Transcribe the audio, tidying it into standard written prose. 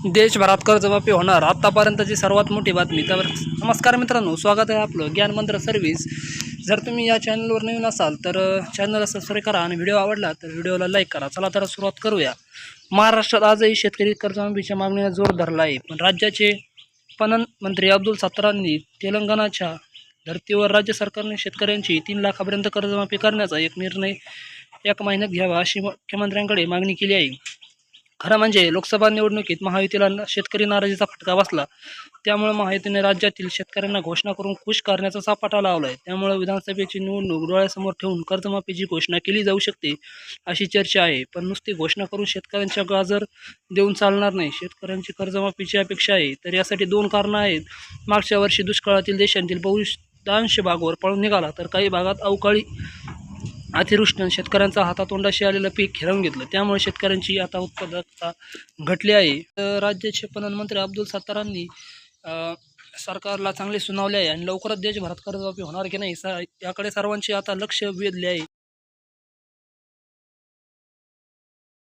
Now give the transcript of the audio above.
देशभरात कर्जमाफी होणार आत्तापर्यंतची सर्वात मोठी बातमी. तर नमस्कार मित्रांनो, स्वागत आहे आपलं ज्ञानमंत्र सर्व्हिस. जर तुम्ही या चॅनलवर नवीन असाल तर चॅनलला सबस्क्राईब करा आणि व्हिडिओ आवडला तर व्हिडिओला लाईक करा. चला तर सुरुवात करूया. महाराष्ट्रात आजही शेतकरी कर्जमाफीच्या मागणीने जोर धरला आहे, पण राज्याचे पणन मंत्री अब्दुल सत्तारांनी तेलंगणाच्या धर्तीवर राज्य सरकारने शेतकऱ्यांची 3 लाखापर्यंत कर्जमाफी करण्याचा एक निर्णय 1 महिन्यात घ्यावा अशी मुख्यमंत्र्यांकडे मागणी केली आहे. खरं म्हणजे लोकसभा निवडणुकीत महायुतीला शेतकरी नाराजीचा फटका बसला. त्यामुळे महायुतीने राज्यातील शेतकऱ्यांना घोषणा करून खुश करण्याचा सपाटा लावलाय. त्यामुळे विधानसभेची निवडणूक डोळ्यासमोर ठेवून कर्जमाफीची घोषणा केली जाऊ शकते अशी चर्चा आहे. पण नुसती घोषणा करून शेतकऱ्यांच्या गाजर देऊन चालणार नाही. शेतकऱ्यांची कर्जमाफीची अपेक्षा आहे, तर यासाठी 2 कारणं आहेत. मागच्या वर्षी दुष्काळातील देशांतील बहुतांश भागावर पळून निघाला, तर काही भागात अवकाळी अतिवृष्टीने शेतकऱ्यांचा हातातोंडाशी आलेलं पीक हिरावून घेतलं. त्यामुळे शेतकऱ्यांची आता उत्पादकता घटली आहे. राज्याचे पणन मंत्री अब्दुल सत्तारांनी सरकारला चांगले सुनावले आहे आणि लवकरच देशभरात कर्जमाफी होणार की नाही याकडे सर्वांचे आता लक्ष वेधले आहे.